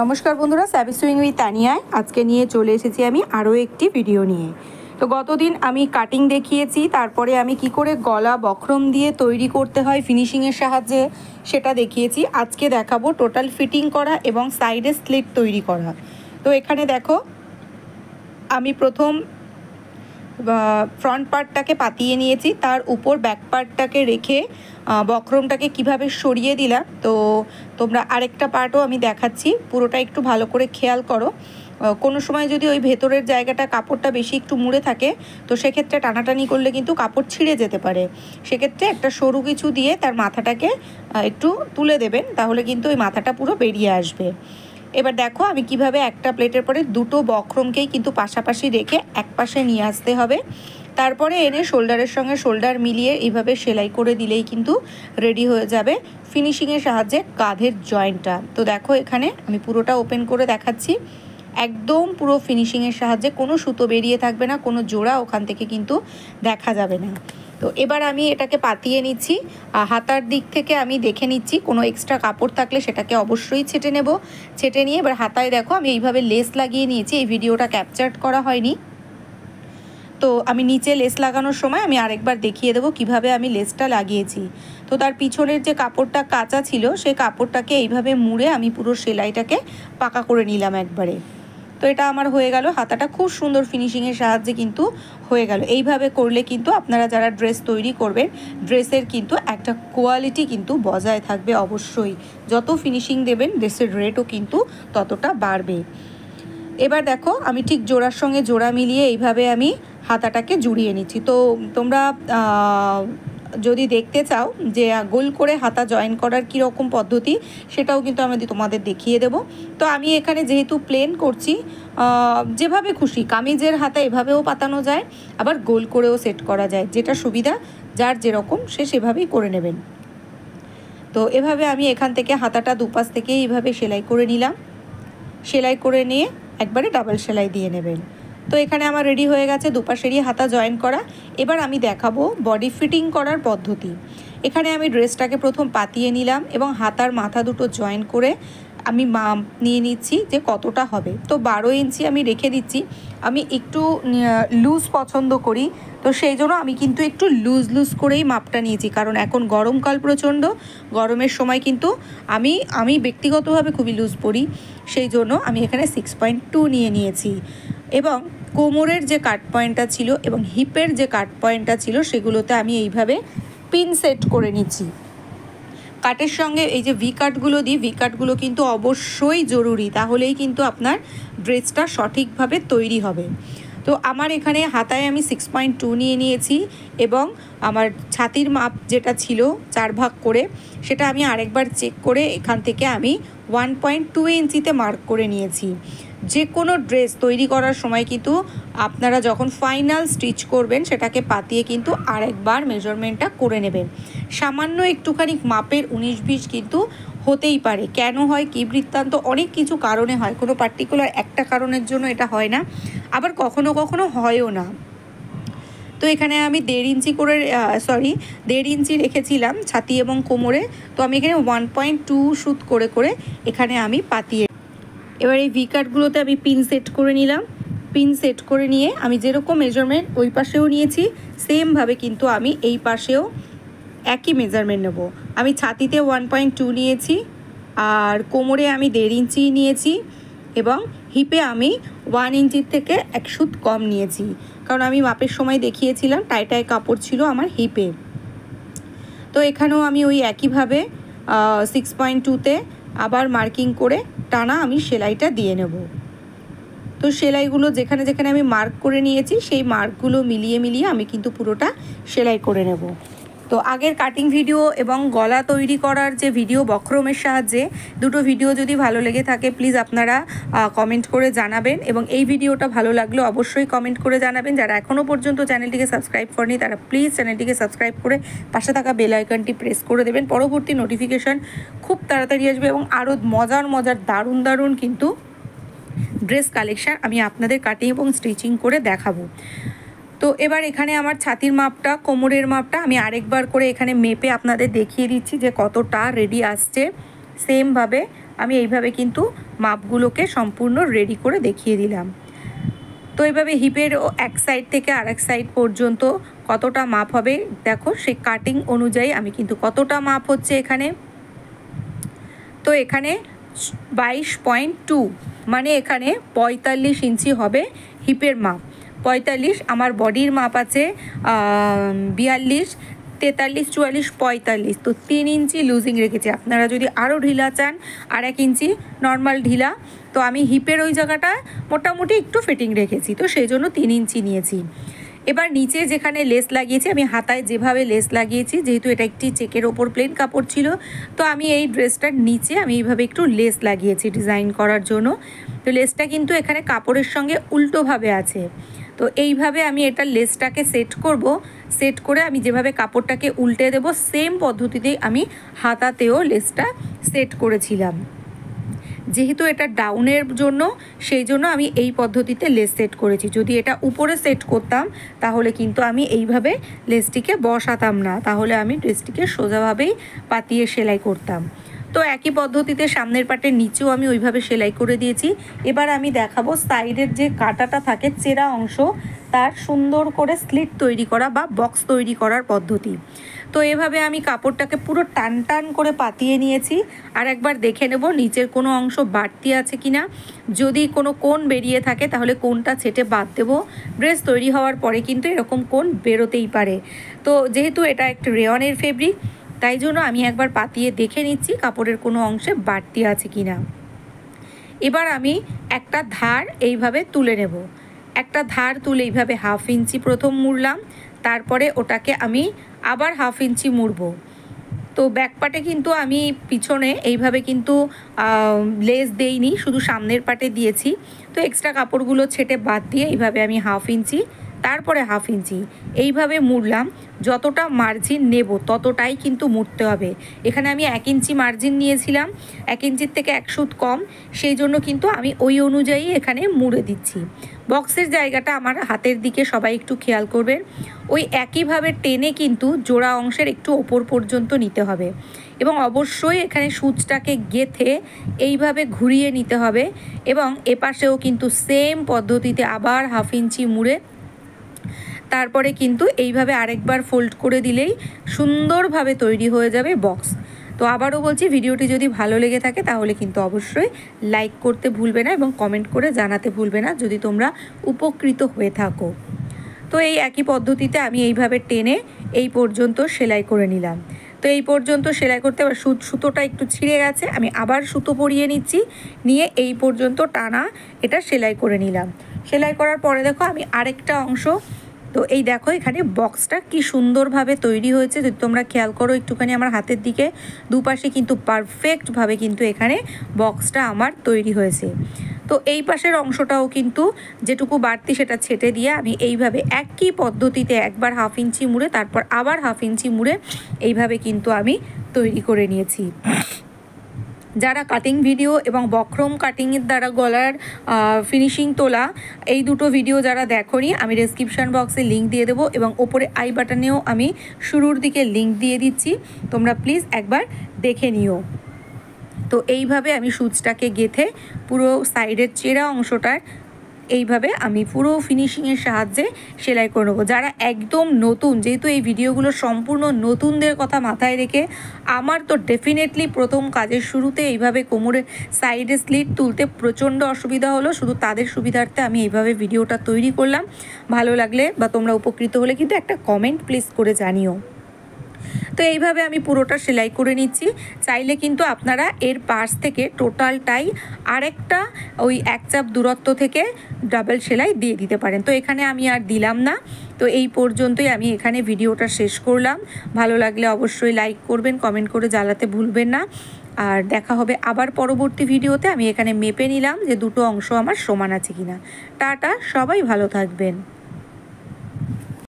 নমস্কার বন্ধুরা, স্যাভি swing with তানিয়ায় আজকে নিয়ে চলে এসেছি আমি আরও একটি ভিডিও নিয়ে। তো গতদিন আমি কাটিং দেখিয়েছি, তারপরে আমি কি করে গলা বক্রম দিয়ে তৈরি করতে হয় ফিনিশিংয়ের সাহায্যে সেটা দেখিয়েছি। আজকে দেখাবো টোটাল ফিটিং করা এবং সাইডে স্লিট তৈরি করা। তো এখানে দেখো, আমি প্রথম ফ্রন্ট পার্টটাকে পাতিয়ে নিয়েছি, তার উপর ব্যাক পার্টটাকে রেখে বক্রমটাকে কিভাবে সরিয়ে দিলাম। তো তোমরা আরেকটা পার্টও আমি দেখাচ্ছি, পুরোটা একটু ভালো করে খেয়াল করো। কোনো সময় যদি ওই ভেতরের জায়গাটা কাপড়টা বেশি একটু মুড়ে থাকে, তো সেক্ষেত্রে টানাটানি করলে কিন্তু কাপড় ছিঁড়ে যেতে পারে। সেক্ষেত্রে একটা সরু কিছু দিয়ে তার মাথাটাকে একটু তুলে দেবেন, তাহলে কিন্তু ওই মাথাটা পুরো বেরিয়ে আসবে। এবার দেখো আমি কিভাবে একটা প্লেটের পরে দুটো বক্রমকেই কিন্তু পাশাপাশি রেখে এক পাশে নিয়ে আসতে হবে। তারপরে এনে শোল্ডারের সঙ্গে শোল্ডার মিলিয়ে এইভাবে সেলাই করে দিলেই কিন্তু রেডি হয়ে যাবে ফিনিশিংয়ের সাহায্যে কাঁধের জয়েন্টটা। তো দেখো এখানে আমি পুরোটা ওপেন করে দেখাচ্ছি, একদম পুরো ফিনিশিংয়ের সাহায্যে কোনো সুতো বেরিয়ে থাকবে না, কোনো জোড়া ওখান থেকে কিন্তু দেখা যাবে না। তো এবার আমি এটাকে পাতিয়ে নিচ্ছি। হাতার দিক থেকে আমি দেখে নিচ্ছি কোনো এক্সট্রা কাপড় থাকলে সেটাকে অবশ্যই ছেটে নেব। ছেটে নিয়ে এবার হাতায় দেখো আমি এইভাবে লেস লাগিয়ে নিয়েছি। এই ভিডিওটা ক্যাপচার করা হয়নি, তো আমি নিচে লেস লাগানোর সময় আমি আরেকবার দেখিয়ে দেবো কিভাবে আমি লেসটা লাগিয়েছি। তো তার পিছনের যে কাপড়টা কাঁচা ছিল সেই কাপড়টাকে এইভাবে মুড়ে আমি পুরো সেলাইটাকে পাকা করে নিলাম একবারে। তো এটা আমার হয়ে গেল, হাতাটা খুব সুন্দর ফিনিশিংয়ের সাহায্যে কিন্তু হয়ে গেল। এইভাবে করলে কিন্তু আপনারা যারা ড্রেস তৈরি করবেন, ড্রেসের কিন্তু একটা কোয়ালিটি কিন্তু বজায় থাকবে অবশ্যই। যত ফিনিশিং দেবেন ড্রেসের রেটও কিন্তু ততটা বাড়বে। এবার দেখো আমি ঠিক জোড়ার সঙ্গে জোড়া মিলিয়ে এইভাবে আমি হাতাটাকে জুড়িয়ে নিচ্ছি। তো তোমরা যদি দেখতে চাও যে গোল করে হাতা জয়েন করার কীরকম পদ্ধতি, সেটাও কিন্তু আমি তোমাদের দেখিয়ে দেব। তো আমি এখানে যেহেতু প্লেন করছি, যেভাবে খুশি কামিজের হাতা এভাবেও পাতানো যায়, আবার গোল করেও সেট করা যায়, যেটা সুবিধা যার যেরকম সে সেভাবেই করে নেবেন। তো এভাবে আমি এখান থেকে হাতাটা দুপাশ থেকে এইভাবে সেলাই করে নিলাম। সেলাই করে নিয়ে একবারে ডাবল সেলাই দিয়ে নেবেন। তো এখানে আমার রেডি হয়ে গেছে দুপাশেরই হাতা জয়েন করা। এবার আমি দেখাবো বডি ফিটিং করার পদ্ধতি। এখানে আমি ড্রেসটাকে প্রথম পাতিয়ে নিলাম এবং হাতার মাথা দুটো জয়েন করে আমি মাপ নিয়ে নিচ্ছি যে কতটা হবে। তো 12 ইঞ্চি আমি রেখে দিচ্ছি। আমি একটু লুজ পছন্দ করি, তো সেই জন্য আমি কিন্তু একটু লুজ করেই মাপটা নিয়েছি, কারণ এখন গরমকাল প্রচণ্ড, গরমের সময় কিন্তু আমি ব্যক্তিগতভাবে খুবই লুজ পরি, সেই জন্য আমি এখানে 6.2 নিয়ে নিয়েছি। এবং কোমরের যে কাট পয়েন্টটা ছিল এবং হিপের যে কাট পয়েন্টটা ছিল সেগুলোতে আমি এইভাবে পিন সেট করে নিচ্ছি। কাটের সঙ্গে এই যে ভি কাটগুলো দিই, ভি কাটগুলো কিন্তু অবশ্যই জরুরি, তাহলেই কিন্তু আপনার ড্রেসটা সঠিকভাবে তৈরি হবে। তো আমার এখানে হাতায় আমি 6.2 নিয়ে নিয়েছি এবং আমার ছাতির মাপ যেটা ছিল 4 ভাগ করে, সেটা আমি আরেকবার চেক করে এখান থেকে আমি 1.2 ইঞ্চিতে মার্ক করে নিয়েছি। যে কোনো ড্রেস তৈরি করার সময় কিন্তু আপনারা যখন ফাইনাল স্টিচ করবেন সেটাকে পাতিয়ে কিন্তু আরেকবার মেজারমেন্টটা করে নেবেন। সামান্য একটুখানি মাপের 19-20 কিন্তু হতেই পারে। কেন হয়, কী বৃত্তান্ত, অনেক কিছু কারণে হয়, কোনো পার্টিকুলার একটা কারণের জন্য এটা হয় না, আবার কখনো কখনো হয়ও না। তো এখানে আমি 1.5 ইঞ্চি করে 1.5 ইঞ্চি রেখেছিলাম ছাতি এবং কোমরে, তো আমি এখানে 1.2 সুত করে করে এখানে আমি পাতিয়ে, এবার এই ভি কাটগুলোতে আমি পিন সেট করে নিলাম। পিন সেট করে নিয়ে আমি যেরকম মেজারমেন্ট ওই পাশেও নিয়েছি, সেমভাবে কিন্তু আমি এই পাশেও একই মেজারমেন্ট নেব। আমি ছাতিতে 1.2 নিয়েছি, আর কোমরে আমি 1.5 ইঞ্চি নিয়েছি, এবং হিপে আমি 1 ইঞ্চির থেকে 1 সুত কম নিয়েছি, কারণ আমি মাপের সময় দেখিয়েছিলাম টাই কাপড় ছিল আমার হিপে। তো এখানেও আমি ওই একইভাবে 6.2তে আবার মার্কিং করে টানা আমি সেলাইটা দিয়ে নেব। তো সেলাইগুলো যেখানে যেখানে আমি মার্ক করে নিয়েছি সেই মার্কগুলো মিলিয়ে মিলিয়ে আমি কিন্তু পুরোটা সেলাই করে নেব। তো আগের কাটিং ভিডিও এবং গলা তৈরি করার যে ভিডিও বক্রমের সাহায্যে, দুটো ভিডিও যদি ভালো লেগে থাকে প্লিজ আপনারা কমেন্ট করে জানাবেন, এবং এই ভিডিওটা ভালো লাগলে অবশ্যই কমেন্ট করে জানাবেন। যারা এখনও পর্যন্ত চ্যানেলটিকে সাবস্ক্রাইব করেনি তারা প্লিজ চ্যানেলটিকে সাবস্ক্রাইব করে পাশে থাকা বেল আইকনটি প্রেস করে দেবেন। পরবর্তী নোটিফিকেশান খুব তাড়াতাড়ি আসবে এবং আরও মজার দারুণ কিন্তু ড্রেস কালেকশান আমি আপনাদের কাটিং এবং স্টিচিং করে দেখাবো। তো এবার এখানে আমার ছাতির মাপটা, কোমরের মাপটা আমি আরেকবার করে এখানে মেপে আপনাদের দেখিয়ে দিচ্ছি যে কতটা রেডি আসছে। সেমভাবে আমি এইভাবে কিন্তু মাপগুলোকে সম্পূর্ণ রেডি করে দেখিয়ে দিলাম। তো এইভাবে হিপের এক সাইড থেকে আরেক সাইড পর্যন্ত কতটা মাপ হবে দেখো, সেই কাটিং অনুযায়ী আমি কিন্তু কতটা মাপ হচ্ছে এখানে। তো এখানে 22.2 মানে এখানে 45 ইঞ্চি হবে হিপের মাপ। 45 আমার বডির মাপ আছে 42, 43, 44, 45, তো 3 ইঞ্চি লুজিং রেখেছি। আপনারা যদি আরও ঢিলা চান 1.5 ইঞ্চি নর্মাল ঢিলা, তো আমি হিপের ওই জায়গাটা মোটামুটি একটু ফিটিং রেখেছি, তো সেই জন্য 3 ইঞ্চি নিয়েছি। এবার নিচে যেখানে লেস লাগিয়েছি, আমি হাতায় যেভাবে লেস লাগিয়েছি, যেহেতু এটা একটি চেকের ওপর প্লেন কাপড় ছিল, তো আমি এই ড্রেসটার নিচে আমি এইভাবে একটু লেস লাগিয়েছি ডিজাইন করার জন্য। তো লেসটা কিন্তু এখানে কাপড়ের সঙ্গে উল্টোভাবে আছে, তো এইভাবে আমি এটা লেসটাকে সেট করব। সেট করে আমি যেভাবে কাপড়টাকে উল্টে দেব, সেম পদ্ধতিতেই আমি হাতাতেও লেসটা সেট করেছিলাম। যেহেতু এটা ডাউনের জন্য, সেই জন্য আমি এই পদ্ধতিতে লেস সেট করেছি। যদি এটা উপরে সেট করতাম তাহলে কিন্তু আমি এইভাবে লেসটিকে বসাতাম না, তাহলে আমি ড্রেসটিকে সোজাভাবেই পাতিয়ে সেলাই করতাম। তো একই পদ্ধতিতে সামনের পাটের নিচেও আমি ওইভাবে সেলাই করে দিয়েছি। এবার আমি দেখাবো সাইডের যে কাটাটা থাকে চেরা অংশ, তার সুন্দর করে স্লিট তৈরি করা বা বক্স তৈরি করার পদ্ধতি। তো এভাবে আমি কাপড়টাকে পুরো টান টান করে পাতিয়ে নিয়েছি। আর একবার দেখে নেব নিচের কোনো অংশ বাড়তি আছে কিনা। যদি কোনো কোণ বেরিয়ে থাকে তাহলে কোণটা ছেটে বাদ দেবো। ড্রেস তৈরি হওয়ার পরে কিন্তু এরকম কোণ বেরোতেই পারে। তো যেহেতু এটা একটা রেয়নের ফেব্রিক, তাই জন্য আমি একবার পাতিয়ে দেখে নিচ্ছি কাপড়ের কোনো অংশে বাড়তি আছে কিনা। এবার আমি একটা ধার এইভাবে তুলে নেব। একটা ধার তুলে এইভাবে 1/2 ইঞ্চি প্রথম মুড়লাম, তারপরে ওটাকে আমি আবার 1/2 ইঞ্চি মুড়ব। তো ব্যাক পার্টে কিন্তু আমি পিছনে এইভাবে কিন্তু লেস দেইনি, শুধু সামনের পার্টে দিয়েছি। তো এক্সট্রা কাপড়গুলো ছেটে বাদ দিয়ে এইভাবে আমি 1/2 ইঞ্চি, তারপরে 1/2 ইঞ্চি এইভাবে মুড়লাম। যতটা মার্জিন নেব ততটাই কিন্তু মুড়তে হবে। এখানে আমি 1 ইঞ্চি মার্জিন নিয়েছিলাম, 1 ইঞ্চির থেকে 1 সুত কম, সেই জন্য কিন্তু আমি ওই অনুযায়ী এখানে মুড়ে দিচ্ছি। বক্সের জায়গাটা আমার হাতের দিকে সবাই একটু খেয়াল করবেন। ওই একইভাবে টেনে কিন্তু জোড়া অংশের একটু ওপর পর্যন্ত নিতে হবে, এবং অবশ্যই এখানে সূচটাকে গেঁথে এইভাবে ঘুরিয়ে নিতে হবে। এবং এপাশেও কিন্তু সেম পদ্ধতিতে আবার 1/2 ইঞ্চি মুড়ে তারপরে কিন্তু এইভাবে আরেকবার ফোল্ড করে দিলেই সুন্দরভাবে তৈরি হয়ে যাবে বক্স। তো আবারও বলছি, ভিডিওটি যদি ভালো লেগে থাকে তাহলে কিন্তু অবশ্যই লাইক করতে ভুলবে না এবং কমেন্ট করে জানাতে ভুলবে না যদি তোমরা উপকৃত হয়ে থাকো। তো এই একই পদ্ধতিতে আমি এইভাবে টেনে এই পর্যন্ত সেলাই করে নিলাম। তো এই পর্যন্ত সেলাই করতে আবার সুতোটা একটু ছিঁড়ে গেছে, আমি আবার সুতো পরিয়ে নিচ্ছি, নিয়ে এই পর্যন্ত টানা এটা সেলাই করে নিলাম। সেলাই করার পরে দেখো আমি আরেকটা অংশ, তো এই দেখো এখানে বক্সটা কি সুন্দরভাবে তৈরি হয়েছে। যদি তোমরা খেয়াল করো একটুখানি আমার হাতের দিকে, দুপাশে কিন্তু পারফেক্টভাবে কিন্তু এখানে বক্সটা আমার তৈরি হয়েছে। তো এই পাশের অংশটাও কিন্তু যেটুকু বাড়তি সেটা ছেটে দিয়ে আমি এইভাবে একই পদ্ধতিতে একবার 1/2 ইঞ্চি মুড়ে তারপর আবার 1/2 ইঞ্চি মুড়ে এইভাবে কিন্তু আমি তৈরি করে নিয়েছি। যারা কাটিং ভিডিও এবং বক্রম কাটিংয়ের দ্বারা গলার ফিনিশিং তোলা, এই দুটো ভিডিও যারা দেখোনি, আমি ডেসক্রিপশান বক্সে লিঙ্ক দিয়ে দেবো এবং ওপরে আই বাটনেও আমি শুরুর দিকে লিঙ্ক দিয়ে দিচ্ছি, তোমরা প্লিজ একবার দেখে নিও। তো এইভাবে আমি সূচটাকে গেঁথে পুরো সাইডের চেরা অংশটার এইভাবে আমি পুরো ফিনিশিংয়ের সাহায্যে সেলাই করে নেবো। যারা একদম নতুন, যেহেতু এই ভিডিওগুলো সম্পূর্ণ নতুনদের কথা মাথায় রেখে, আমার তো ডেফিনেটলি প্রথম কাজের শুরুতে এইভাবে কোমরের সাইডে স্লিট তুলতে প্রচণ্ড অসুবিধা হলো, শুধু তাদের সুবিধার্থে আমি এইভাবে ভিডিওটা তৈরি করলাম। ভালো লাগলে বা তোমরা উপকৃত হলে কিন্তু একটা কমেন্ট প্লিজ করে জানিও। তো এইভাবে আমি পুরোটা সেলাই করে নিচ্ছি। চাইলে কিন্তু আপনারা এর পাশ থেকে টোটালটাই আরেকটা ওই 1 চাপ দূরত্ব থেকে ডাবল সেলাই দিয়ে দিতে পারেন। তো এখানে আমি আর দিলাম না। তো এই পর্যন্তই আমি এখানে ভিডিওটা শেষ করলাম। ভালো লাগলে অবশ্যই লাইক করবেন, কমেন্ট করে জ্বালাতে ভুলবেন না। আর দেখা হবে আবার পরবর্তী ভিডিওতে। আমি এখানে মেপে নিলাম যে দুটো অংশ আমার সমান আছে কিনা। টাটা, সবাই ভালো থাকবেন।